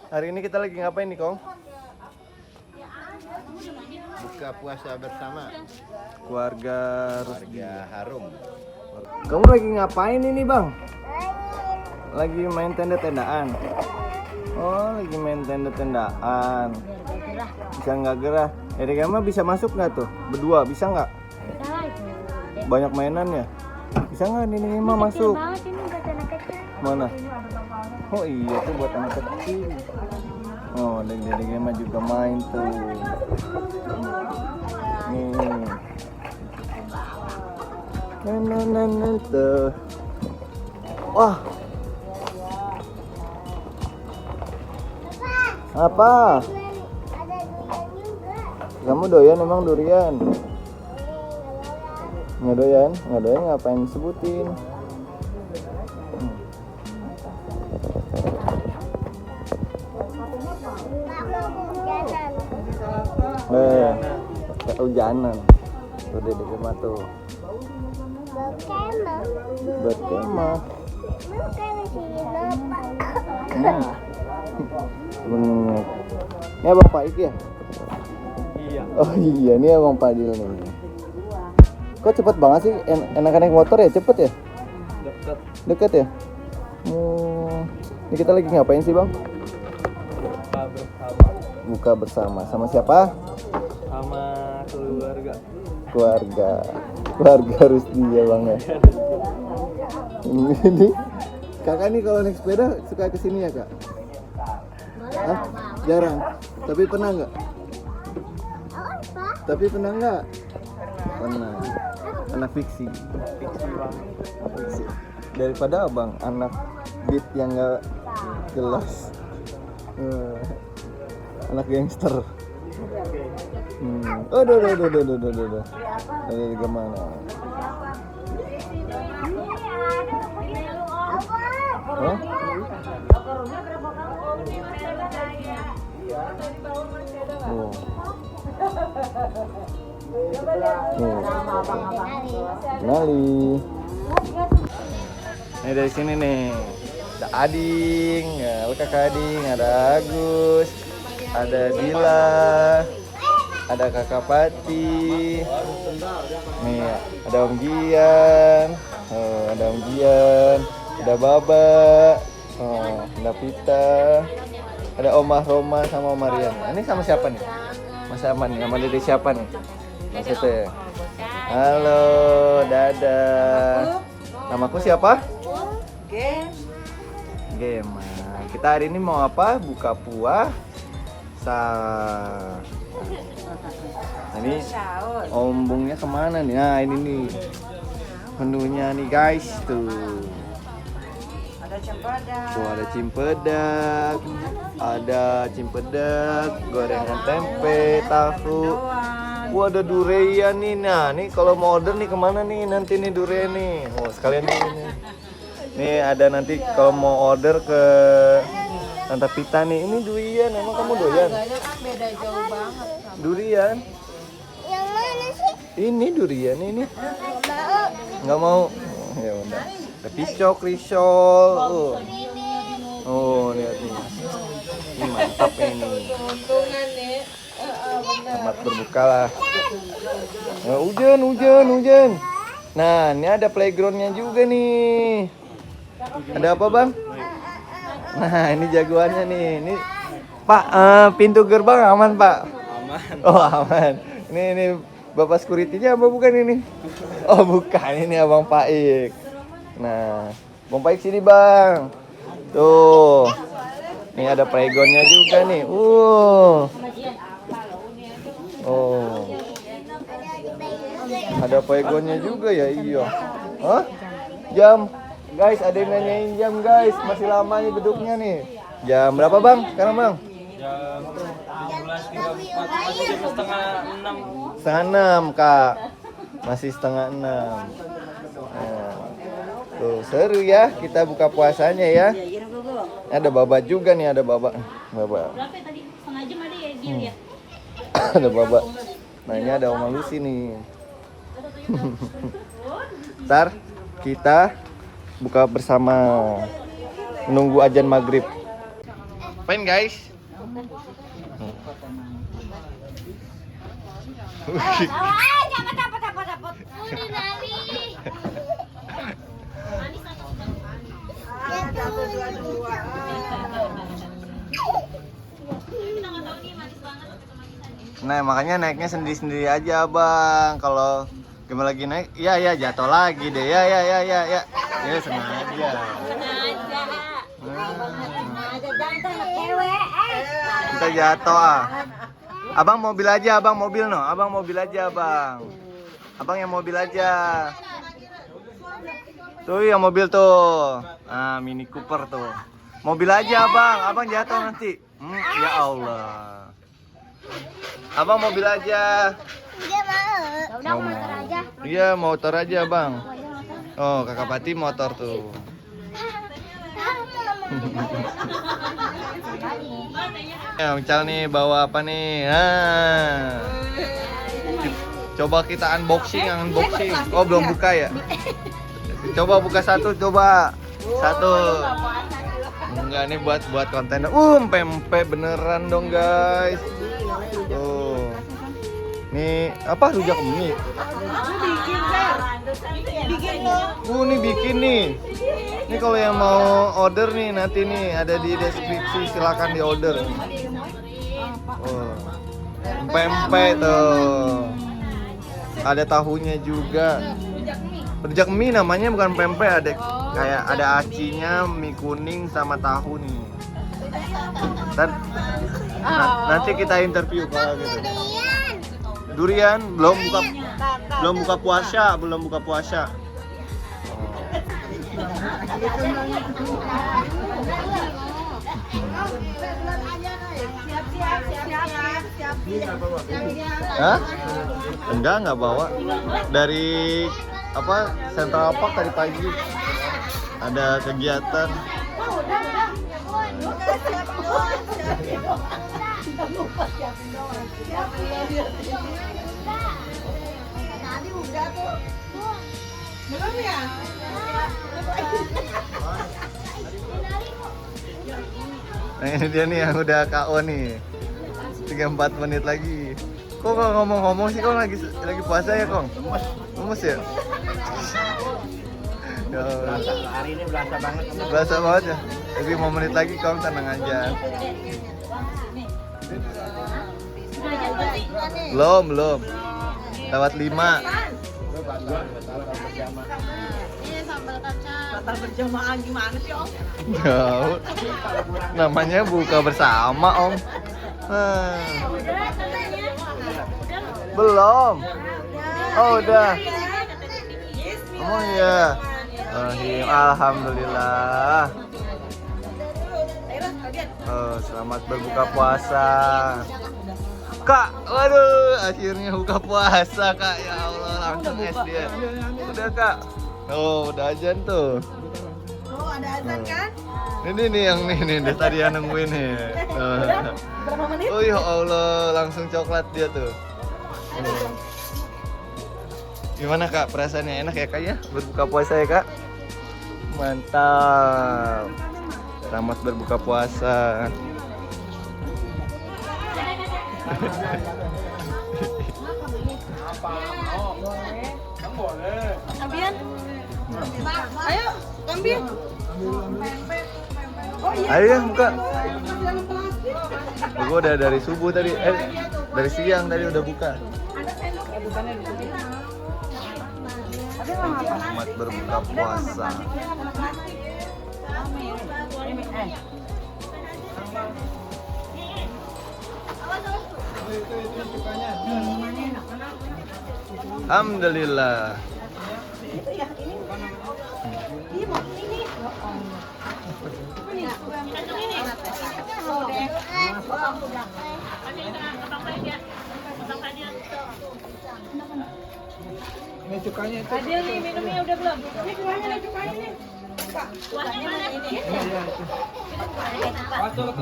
Hari ini kita lagi ngapain nih, Kong? Buka puasa bersama Keluarga keluarga Harum. Kamu lagi ngapain ini, Bang? Lagi main tenda-tendaan. Oh, lagi main tenda-tendaan. Bisa nggak gerah? Erika mah bisa masuk nggak tuh? Berdua bisa nggak? Banyak mainannya. Bisa nggak ini mah masuk? Mana? Oh iya tuh buat anak kecil. Oh, Dede mah juga main tuh. Nih. Nah, tuh. Wah. Apa? Kamu doyan emang durian? Nggak doyan? Nggak doyan ngapain sebutin? Kehujanan. Tuh Dede mah tuh. Berkemah. Bener. Ini Abang Paik ya? Iya. Oh iya, ini Abang Padil nih. Kok cepet banget sih? Enakan naik motor ya? Cepet ya? Deket ya? Ini kita lagi ngapain sih, Bang? Buka bersama. Sama siapa? Sama keluarga. Keluarga Rusdi ya, Bang ya. Ini kakak nih kalau naik sepeda suka kesini ya, Kak? Hah? Jarang. Tapi pernah nggak? Pernah. Anak fiksi. Daripada abang anak beat yang nggak jelas. Anak gangster. Aduh. Ada gimana? Hah? Oh. Nali. Ini dari sini nih. Ada Ading, ya, kakak Ading, ada Agus, ada Dila, ada kakak Pati. Nih, ada Om Gian. Ada Baba. Ada Pita. Ada Omah Roma sama Marian. Ini sama siapa nih? Mas Aman nih, sama Dede siapa nih? Maksudnya. Halo, dadah. Namaku siapa? Gema. Kita hari ini mau apa? Buka puasa. Ini ombungnya kemana nih? Nah ini nih menunya nih guys tuh. Tuh ada cimpedak, gorengan tempe, tahu. Wah ada durian nih. Nah nih kalau mau order nih kemana nih nanti nih durian nih. Oh sekalian nih. Nih ada nanti kalau mau order ke Tante Pita nih. Ini durian, emang kamu doyan? Harganya kan beda jauh banget. Durian? Yang mana sih? Ini durian ini. Nggak mau? Ya udah. Ada picok, risol. Oh lihat nih. Ini mantap ini. Keuntungan nih. Selamat berbuka lah. Nah, hujan. Nah, ini ada playgroundnya juga nih. Ada apa, Bang? Nah, ini jagoannya nih. Ini Pak, pintu gerbang aman, Pak? Aman. Oh, aman. Ini Bapak security-nya apa bukan ini? Oh, bukan. Ini Abang Paik. Nah, Bang Paik sini, Bang. Tuh. Ini ada playgroundnya juga nih. Oh. Ada playgroundnya juga ya, iya. Hah? Jam. Guys, ada yang nanyain jam, guys. Masih lama nih duduknya nih. Jam berapa, Bang? Sekarang, Bang? Jam 17.34 masih jam setengah 6. Setengah 6, Kak. Masih setengah 6. Nah. Tuh, seru ya kita buka puasanya ya. Ada baba juga nih, ada baba. Berapa tadi? Setengah jam ada ya dia ya? Ada baba. Nah, ini ada Oma Lucy nih. Ntar kita buka bersama menunggu azan maghrib. ngapain guys? Dapat. Udah nari. Nah makanya naiknya sendiri-sendiri aja bang. Kalau gimana lagi naik, ya jatuh lagi deh. Ya sengaja. Kita jatuh ah. Abang mobil aja, abang mobil no. Abang mobil aja bang. Abang yang mobil aja. Tuh yang mobil tuh. Ah Mini Cooper tuh. Mobil aja abang jatuh nanti. Ya Allah. Abang mobil aja. Dia mau. Iya motor aja bang. Oh kakak Pati motor tuh. Ya Mical nih bawa apa nih? Coba kita unboxing. Oh belum buka ya? Coba buka satu coba. Satu. Enggak nih buat konten. Pempek beneran dong guys. Tuh. Nih apa rujak mie? Ini bikin nih. Ini kalau yang mau order nih nanti nih ada di deskripsi, silakan di order. Oh. Pempek tuh. Ada tahunya juga. Rujak mie namanya bukan pempek, ada kayak ada acinya, mie kuning sama tahu nih. Nanti kita interview kalau gitu. Durian belum buka puasa. Hah? Enggak bawa. Dari apa Central Park tadi pagi ada kegiatan. Belum ya? Nah ini dia nih yang udah KO nih. 3-4 menit lagi. Kok ngomong-ngomong sih kong lagi puasa ya kong? Lemes ya? Ya Hari ini berasa banget. berasa banget ya. Jadi 5 menit lagi kong, tenang aja. Belum. Lewat 5. Batal berjamaah gimana sih Om? Jauh. Namanya buka bersama om. Belum. Oh udah. Oh iya. Alhamdulillah. Selamat berbuka puasa. Kak, waduh, akhirnya buka puasa kak. Ya Allah, langsung es dia. Udah kak. Oh, udah azan tuh. Oh, ada azan kan? Ini nih yang nih tadi yang nungguin nih. Berapa menit? Oh ya Allah, langsung coklat dia tuh. Gimana kak, perasaannya enak ya kak ya? Berbuka puasa ya kak? Mantap. Selamat berbuka puasa. Kambian? Ayo, kambian. Ayo buka. Gue udah dari subuh tadi, dari siang tadi udah buka. Selamat berbuka puasa. Alhamdulillah. Ini cukanya itu. Ada nih minumnya udah belum? Ini kuahnya nih, cukanya nih. Pak, Kuahnya mana? Masuk.